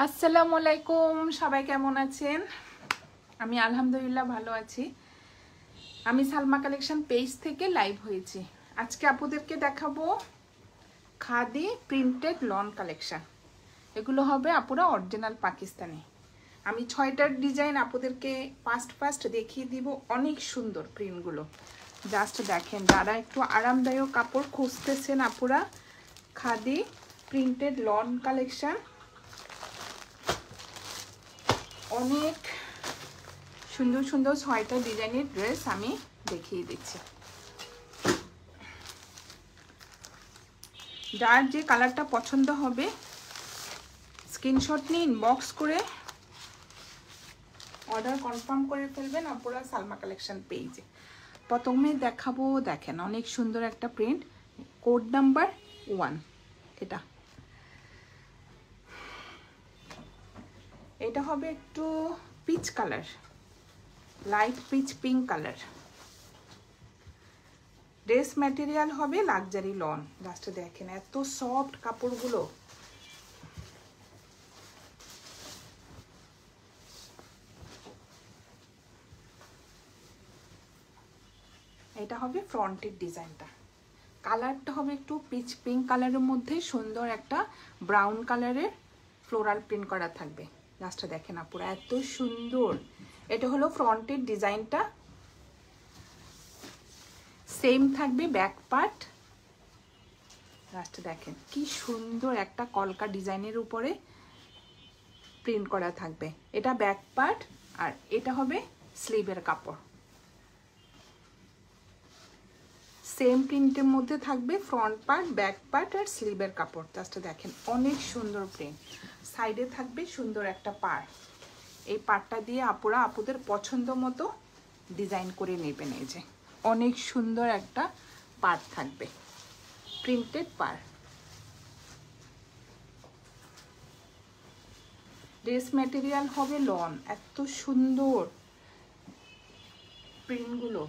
আসসালামু আলাইকুম, সবাই কেমন আছেন? আমি আলহামদুলিল্লাহ ভালো আছি। আমি সালমা কালেকশন পেজ থেকে লাইভ হয়েছি। আজকে আপুদেরকে দেখাবো খাদি প্রিন্টেড লন কালেকশন। এগুলো হবে আপুরা অরিজিনাল পাকিস্তানি। আমি 6টার ডিজাইন আপুদেরকে ফার্স্ট দেখিয়ে দিব। অনেক সুন্দর প্রিন্টগুলো, জাস্ট দেখেন। যারা একটু আরামদায়ক কাপড় খুঁজতেছেন আপুরা, খাদি প্রিন্টেড লন কালেকশন অনেক সুন্দর সুন্দর 6টা ডিজাইনের ড্রেস আমি দেখিয়ে দিচ্ছি। যার যে কালারটা পছন্দ হবে স্ক্রিনশট নিয়ে ইনবক্স করে অর্ডার কনফার্ম করে ফেলবেন আপনারা সালমা কালেকশন পেজে। প্রথমে দেখাবো, দেখেন অনেক সুন্দর একটা প্রিন্ট, কোড নাম্বার 1। এটা হবে একটু peach colour, light pitch pink colour. Dress material হবে লাক্সারি লন। জাস্ট দেখেন এত সফট কাপড়গুলো। এটা হবে ফ্রন্টের ডিজাইনটা। কালারটা হবে একটু পিচ পিঙ্ক কালারের মধ্যে সুন্দর একটা ব্রাউন কালারের ফ্লোরাল প্রিন্ট করা থাকবে। জাস্ট দেখেন আপুরা এত সুন্দর। এটা হলো ফ্রন্টের ডিজাইনটা। সেম থাকবে ব্যাক পার্ট। জাস্ট দেখেন কি সুন্দর একটা কলকা ডিজাইনের উপরে প্রিন্ট করা থাকবে। এটা ব্যাক পার্ট আর এটা হবে স্লিভের কাপড়। সেম প্রিন্টের মধ্যে থাকবে ফ্রন্ট পার্ট, ব্যাক পার্ট আর স্লিভের কাপড়। জাস্ট দেখেন অনেক সুন্দর প্রিন্ট। সাইডে থাকবে সুন্দর একটা পাড়। এই পাড়টা দিয়ে আপুরা আপুদের পছন্দ মতো ডিজাইন করে নেবেন। এই যে অনেক সুন্দর একটা পাড় থাকবে, প্রিন্টেড পাড়। ড্রেস ম্যাটেরিয়াল হবে লন। এত সুন্দর প্রিন্টগুলো।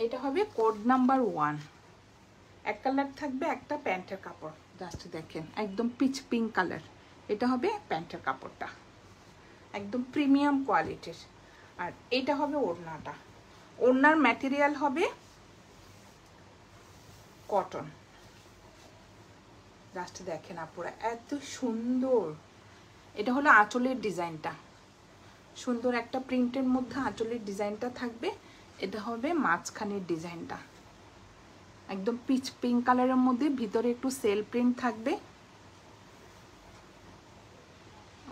এটা হবে কোড নাম্বার 1। এক কালার থাকবে, একটা প্যান্টের কাপড়। জাস্ট দেখেন একদম পিচ পিঙ্ক কালার। এটা হবে প্যান্টের কাপড়টা, একদম প্রিমিয়াম কোয়ালিটির। আর এটা হবে ওড়নাটা। ওড়নার ম্যাটেরিয়াল হবে কটন। জাস্ট দেখেন আপুরা এত সুন্দর। এটা হলো আঁচলের ডিজাইনটা। সুন্দর একটা প্রিন্টের মধ্যে আঁচলের ডিজাইনটা থাকবে। এটা হবে মাঝখানের ডিজাইনটা, একদম পিচ পিঙ্ক কালারের মধ্যে ভিতরে একটু সেল প্রিন্ট থাকবে।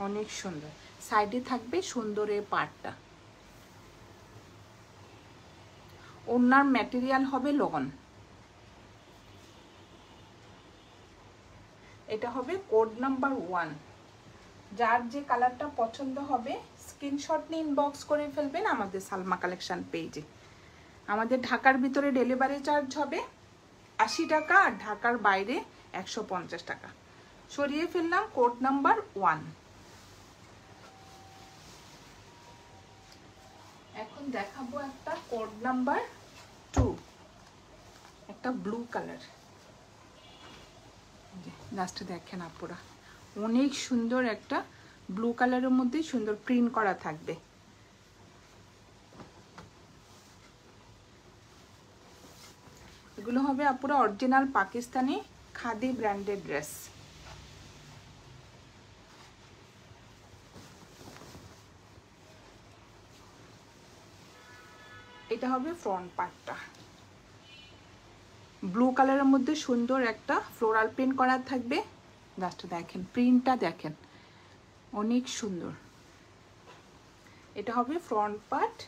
অনেক সুন্দর। সাইডে থাকবে সুন্দরের পাড়টা। ওড়নার ম্যাটেরিয়াল হবে লন। এটা হবে কোড নাম্বার 1। যার যে কালারটা পছন্দ হবে স্ক্রিনশট নিয়ে ইনবক্স করে ফেলবেন আমাদের সালমা কালেকশন পেজে। আমাদের ঢাকার ভিতরে ডেলিভারি চার্জ হবে 80 টাকা আর ঢাকার বাইরে 150 টাকা। সরিয়ে ফেললাম কোড নাম্বার 1। এখন দেখাবো একটা কোড নাম্বার 2, একটা ব্লু কালার। জাস্ট দেখেন আপুরা অনেক সুন্দর একটা ব্লু কালারের মধ্যে সুন্দর প্রিন্ট করা থাকবে। এগুলো হবে আপুরা original Pakistani khadi branded dress. এটা হবে ফ্রন্ট পার্টটা। ব্লু কালারের মধ্যে সুন্দর একটা ফ্লোরাল প্রিন্ট করা থাকবে। জাস্ট দেখেন প্রিন্টটা দেখেন অনেক সুন্দর। এটা হবে ফ্রন্ট পার্ট।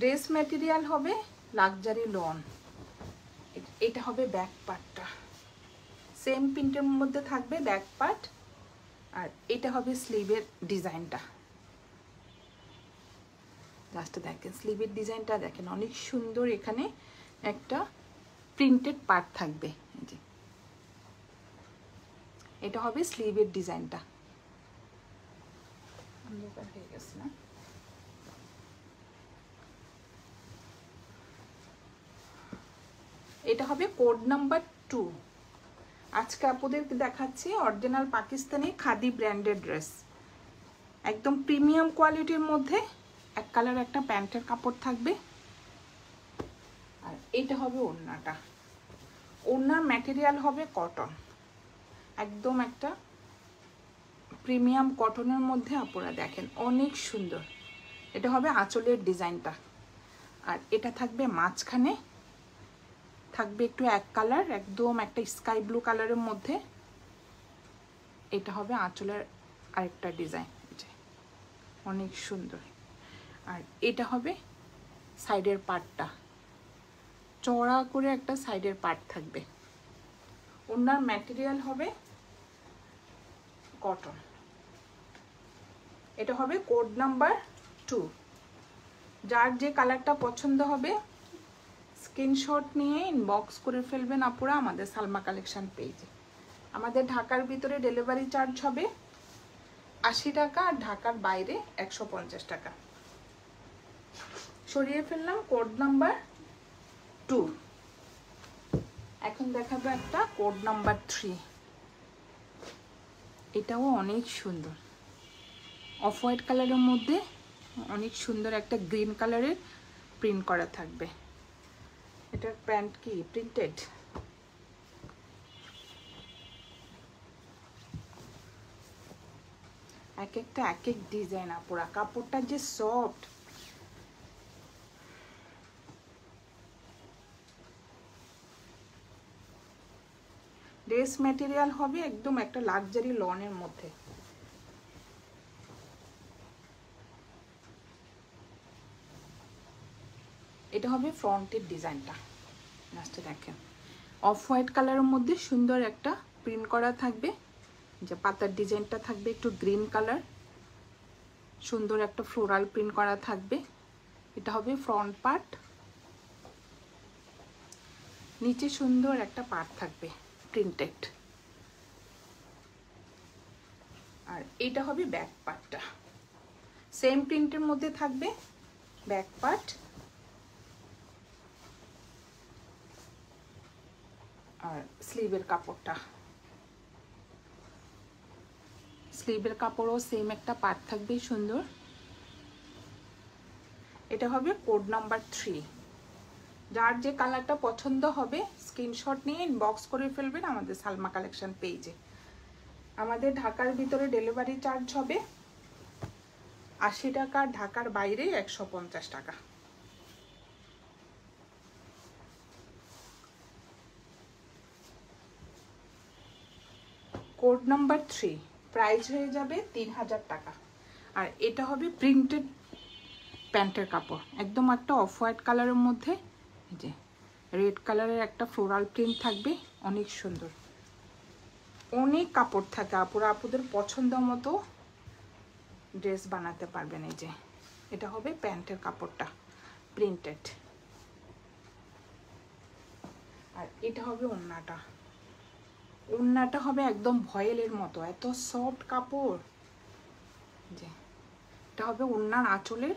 ড্রেস ম্যাটেরিয়াল হবে লাক্সারি লন। এটা হবে ব্যাক পার্টটা। সেম প্রিন্টের মধ্যে থাকবে ব্যাক পার্ট আর এটা হবে স্লিভের ডিজাইনটা। জাস্ট দেখেন স্লিভের ডিজাইনটা দেখেন অনেক সুন্দর। এখানে একটা প্রিন্টেড পার্ট থাকবে। এটা হবে স্লিভের ডিজাইনটা। হয়ে গেছে না? এটা হবে কোড নাম্বার 2। আজকে আপুদের দেখাচ্ছি original Pakistani khadi branded dress, একদম প্রিমিয়াম কোয়ালিটির মধ্যে। এক কালার একটা প্যান্টের কাপড় থাকবে। আর এটা হবে ওড়নাটা। ওড়নার ম্যাটেরিয়াল হবে কটন, একদম একটা প্রিমিয়াম কটনের মধ্যে। আপনারা দেখেন অনেক সুন্দর। এটা হবে আঁচলের ডিজাইনটা। আর এটা থাকবে মাঝখানে, থাকবে একটু এক কালার, একদম একটা স্কাই ব্লু কালারের মধ্যে। এটা হবে আঁচলের আরেকটা ডিজাইন, অনেক সুন্দর। আর এটা হবে সাইডের পার্টটা, চড়া করে একটা সাইডের পার্ট থাকবে। ওনার ম্যাটেরিয়াল হবে কটন। এটা হবে কোড নাম্বার 2। যার যে কালারটা পছন্দ হবে স্ক্রিনশট নিয়ে ইনবক্স করে ফেলবেন আপুরা আমাদের সালমা কালেকশন পেজে। আমাদের ঢাকার ভিতরে ডেলিভারি চার্জ হবে 80 টাকা, আর ঢাকার বাইরে 150 টাকা। সরিয়ে ফেললাম কোড নাম্বার 2। এখন দেখাবো একটা কোড নাম্বার 3। এটাও অনেক সুন্দর, অফ হোয়াইট কালারের মধ্যে অনেক সুন্দর একটা গ্রিন কালারের প্রিন্ট করা থাকবে। এটার প্যান্ট কি প্রিন্টেড, এক একটা এক এক ডিজাইন আপুরা। কাপড়টা যে সফট, ড্রেস ম্যাটেরিয়াল হবে একদম একটা লাক্সারি লনের মধ্যে। এটা হবে ফ্রন্টের ডিজাইনটা। লাস্টে দেখেন অফ হোয়াইট কালারের মধ্যে সুন্দর একটা প্রিন্ট করা থাকবে। যে পাতার ডিজাইনটা থাকবে একটু গ্রিন কালার, সুন্দর একটা ফ্লোরাল প্রিন্ট করা থাকবে। এটা হবে ফ্রন্ট পার্ট, নিচে সুন্দর একটা পার্ট থাকবে প্রিন্টেড। আর এটা হবে ব্যাক পার্টটা, সেম প্রিন্টের মধ্যে থাকবে ব্যাক পার্ট। আর স্লিভের কাপড়টা, স্লিভের কাপড়ও সেম একটা পার্ট থাকবে সুন্দর। এটা হবে কোড নাম্বার 3। যার যে কালারটা পছন্দ হবে স্ক্রিনশট নিয়ে ইনবক্স করে ফেলবেন আমাদের সালমা কালেকশন পেজে। আমাদের ঢাকার ভিতরে ডেলিভারি চার্জ হবে 80 টাকা, ঢাকার বাইরে 150 টাকা। কোড নাম্বার 3, প্রাইস হয়ে যাবে 3000 টাকা। আর এটা হবে প্রিন্টেড প্যান্টের কাপড়, একদম একটা অফ হোয়াইট কালারের মধ্যে যে রেড কালারের একটা ফ্লোরাল প্রিন্ট থাকবে, অনেক সুন্দর। অনেক কাপড় থাকে আপুরা, আপুদের পছন্দ মতো ড্রেস বানাতে পারবেন। এই যে এটা হবে প্যান্টের কাপড়টা প্রিন্টেড। আর এটা হবে ওড়নাটা। ওড়নাটা হবে একদম ভয়েলের মতো, এত সফট কাপড়। যে এটা হবে ওড়নার আঁচলের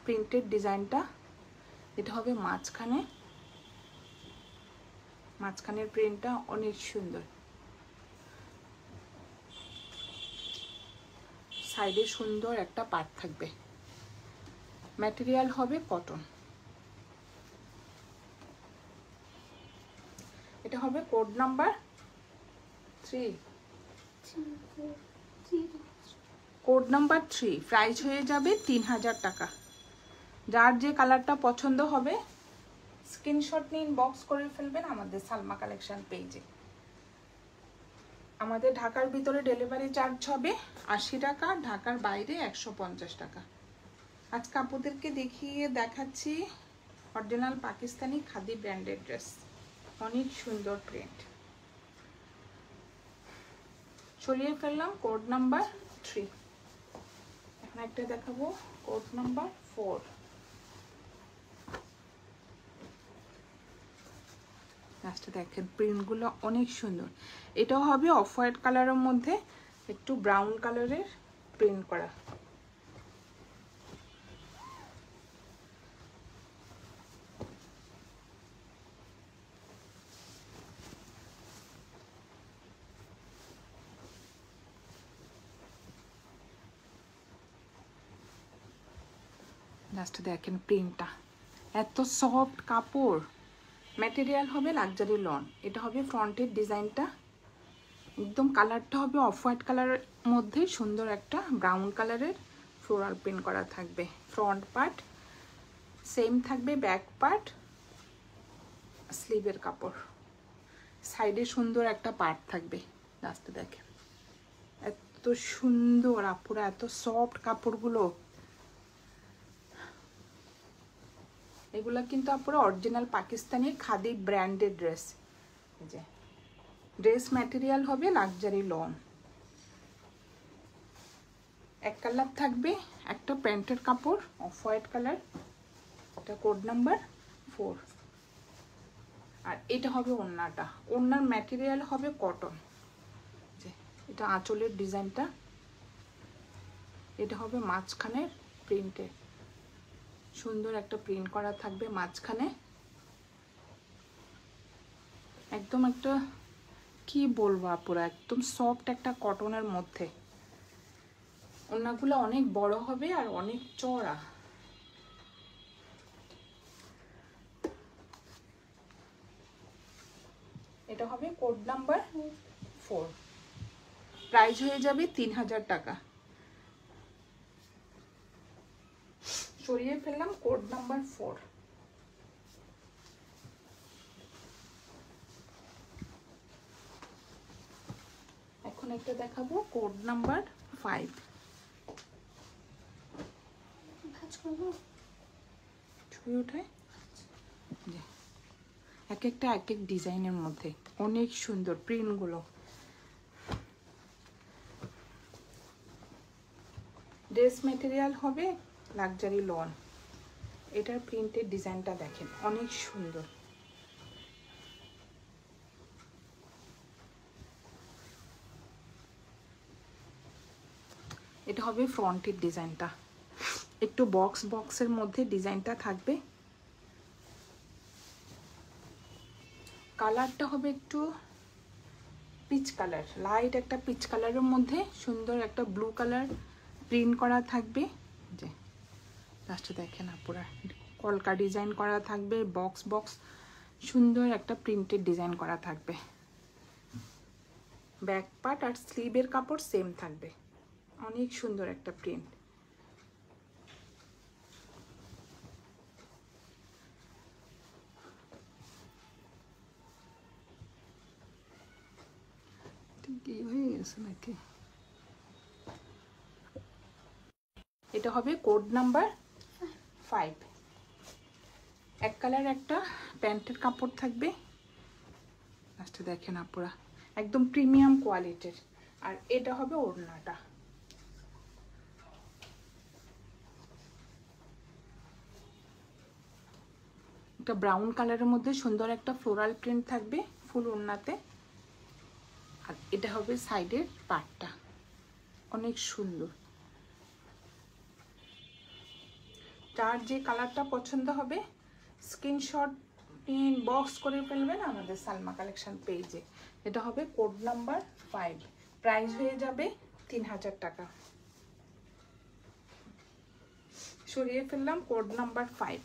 প্রিন্টেড ডিজাইনটা। এটা হবে মাঝখানের প্রিন্টটা অনেক সুন্দর। সাইডে সুন্দর একটা পার্ট থাকবে। ম্যাটেরিয়াল হবে কটন। এটা হবে code number 3। Code number 3, price হয়ে যাবে 3000 টাকা। যার যে কালারটা পছন্দ হবে স্ক্রিনশট নিয়ে ইনবক্স করে ফেলবেন আমাদের সালমা কালেকশন পেজে। আমাদের ঢাকার ভিতরে ডেলিভারি চার্জ হবে 80 টাকা, ঢাকার বাইরে 150 টাকা। আজকে আপুদেরকে দেখাচ্ছি original Pakistani khadi branded dress, অনেক সুন্দর প্রিন্ট। সরিয়ে ফেললাম কোড নাম্বার 3। এখন একটা দেখাবো কোড নাম্বার 4। লাস্টে দেখেন প্রিন্টগুলো অনেক সুন্দর। এটাও হবে অফ হোয়াইট কালারের মধ্যে একটু ব্রাউন কালারের প্রিন্ট করা। জাস্ট দেখেন প্রিন্টটা এত সফট কাপড়, ম্যাটেরিয়াল হবে লাক্সারি লন। এটা হবে ফ্রন্টের ডিজাইনটা, একদম কালারটা হবে অফ হোয়াইট কালারের মধ্যে সুন্দর একটা ব্রাউন কালারের ফ্লোরাল প্রিন্ট করা থাকবে। ফ্রন্ট পার্ট সেম থাকবে, ব্যাক পার্ট স্লিভের কাপড়, সাইডে সুন্দর একটা পার্ট থাকবে। জাস্ট দেখেন এত সুন্দর আপুরা, এত সফট কাপড়গুলো। এগুলা কিন্তু আপুরা original Pakistani khadi branded dress. যে ড্রেস ম্যাটেরিয়াল হবে লাক্সারি লন। এক কালার থাকবে, একটা প্যান্টের কাপড় অফ হোয়াইট কালার, এটা কোড নাম্বার 4। আর এটা হবে ওড়নাটা, ওড়নার ম্যাটেরিয়াল হবে কটন। যে এটা আঁচলের ডিজাইনটা, এটা হবে মাঝখানের প্রিন্টে সুন্দর একটা প্রিন্ট করা থাকবে মাঝখানে, একদম একটা কি বলবো আপুরা, একদম সফট একটা কটনের মধ্যে। ওড়নাগুলো অনেক বড় হবে আর অনেক চওড়া। এটা হবে কোড নাম্বার 4, প্রাইস হয়ে যাবে 3000 টাকা। সরিয়ে ফেললাম কোড নাম্বার 4। এখন একটা দেখাবো কোড নাম্বার 5। ছবি ওঠায় এক একটা এক এক ডিজাইনের মধ্যে অনেক সুন্দর প্রিন্টগুলো। ড্রেস ম্যাটেরিয়াল হবে লাক্সারি লন। এটার প্রিন্টের ডিজাইনটা দেখেন অনেক সুন্দর। এটা হবে ফ্রন্টের ডিজাইনটা, একটু বক্স বক্সের মধ্যে ডিজাইনটা থাকবে। কালারটা হবে একটু পিচ কালার, লাইট একটা পিচ কালারের মধ্যে সুন্দর একটা ব্লু কালার প্রিন্ট করা থাকবে। যে লাস্টে দেখেন আপুরা কলকা ডিজাইন করা থাকবে, বক্স বক্স সুন্দর একটা প্রিন্টেড ডিজাইন করা থাকবে। ব্যাক পার্ট আর স্লিভের কাপড় সেম থাকবে, অনেক সুন্দর একটা প্রিন্ট। কি হয়ে গেছে নাকি? এটা হবে কোড নাম্বার 5। এক কালার একটা প্যান্টের কাপড় থাকবে। লাস্টে দেখেন আপুরা একদম প্রিমিয়াম কোয়ালিটির। আর এটা হবে ওড়নাটা, এটা ব্রাউন কালারের মধ্যে সুন্দর একটা ফ্লোরাল প্রিন্ট থাকবে ফুল ওড়নাতে। আর এটা হবে সাইডের পার্টটা, অনেক সুন্দর। যার যে কালারটা পছন্দ হবে স্ক্রিনশট নিয়ে ইনবক্স করে ফেলবেন আমাদের সালমা কালেকশন পেজে। এটা হবে কোড নাম্বার 5, প্রাইস হয়ে যাবে 3000 টাকা। সরিয়ে ফেললাম কোড নাম্বার 5।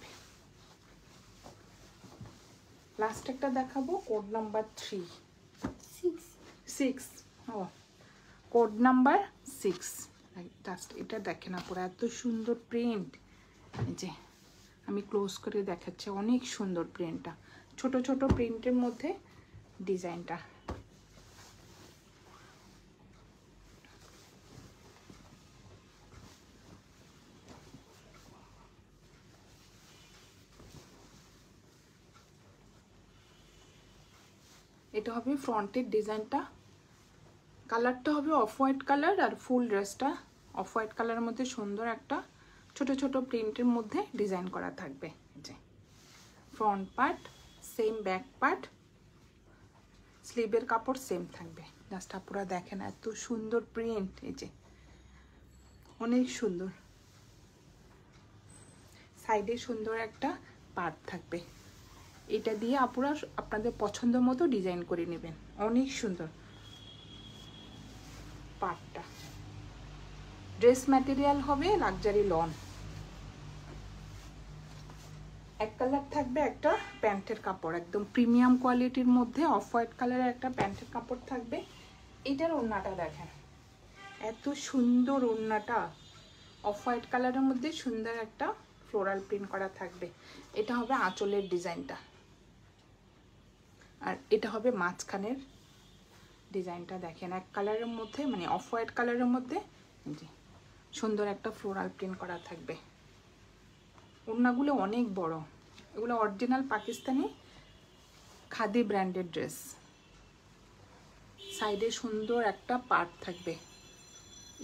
লাস্ট একটা দেখাবো কোড নাম্বার 6। ও কোড নাম্বার 6। জাস্ট এটা দেখেন আপুরা এত সুন্দর প্রিন্ট। এই যে আমি ক্লোজ করে দেখাচ্ছি, অনেক সুন্দর প্রিন্টটা, ছোট ছোট প্রিন্টের মধ্যে ডিজাইনটা। এটা হবে ফ্রন্টের ডিজাইনটা, কালারটা হবে অফ হোয়াইট কালার আর ফুল ড্রেসটা অফ হোয়াইট কালারের মধ্যে সুন্দর একটা ছোট ছোট প্রিন্টের মধ্যে ডিজাইন করা থাকবে। যে front part same, back part স্লিভের কাপড় সেম থাকবে। জাস্ট পুরো দেখেন এত সুন্দর প্রিন্ট, এই যে অনেক সুন্দর। সাইডে সুন্দর একটা পার্ট থাকবে, এটা দিয়ে আপুরা আপনাদের পছন্দ মতো ডিজাইন করে নেবেন। অনেক সুন্দর পার্টটা। ড্রেস ম্যাটেরিয়াল হবে লাক্সারি লন। এক কালার থাকবে একটা প্যান্টের কাপড়, একদম প্রিমিয়াম কোয়ালিটির মধ্যে অফ হোয়াইট কালারের একটা প্যান্টের কাপড় থাকবে। এটার ওড়নাটা দেখেন, এত সুন্দর ওড়নাটা, অফ হোয়াইট কালারের মধ্যে সুন্দর একটা ফ্লোরাল প্রিন্ট করা থাকবে। এটা হবে আঁচলের ডিজাইনটা, আর এটা হবে মাঝখানের ডিজাইনটা। দেখেন এক কালারের মধ্যে, মানে অফ হোয়াইট কালারের মধ্যে সুন্দর একটা ফ্লোরাল প্রিন্ট করা থাকবে। ওড়নাগুলো অনেক বড়, এগুলো original Pakistani khadi branded dress. সাইডে সুন্দর একটা পার্ট থাকবে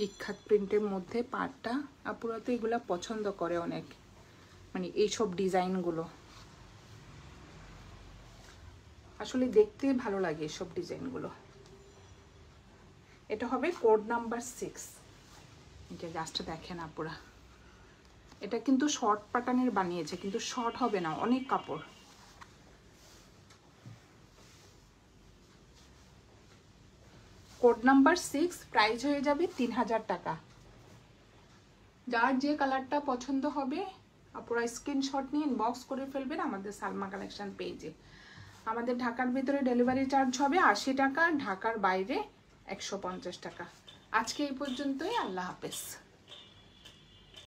ইক্কাত প্রিন্টের মধ্যে পার্টটা। আপুরা তো এগুলো পছন্দ করে অনেক, মানে এইসব ডিজাইনগুলো আসলে দেখতে ভালো লাগে এইসব ডিজাইনগুলো। এটা হবে কোড নাম্বার 6। এটা জাস্ট দেখেন আপুরা, এটা কিন্তু শর্ট প্যাটার্নের বানিয়েছে, কিন্তু শর্ট হবে না, অনেক কাপড়। কোড নাম্বার 6, প্রাইস হয়ে যাবে 3000 টাকা। যার যে কালারটা পছন্দ হবে আপুরা স্ক্রিনশট নিয়ে ইনবক্স করে ফেলবেন আমাদের সালমা কালেকশন পেজে। আমাদের ঢাকার ভিতরে ডেলিভারি চার্জ হবে 80 টাকা, ঢাকার বাইরে 150 টাকা। আজকে এই পর্যন্তই, আল্লাহ হাফেজ।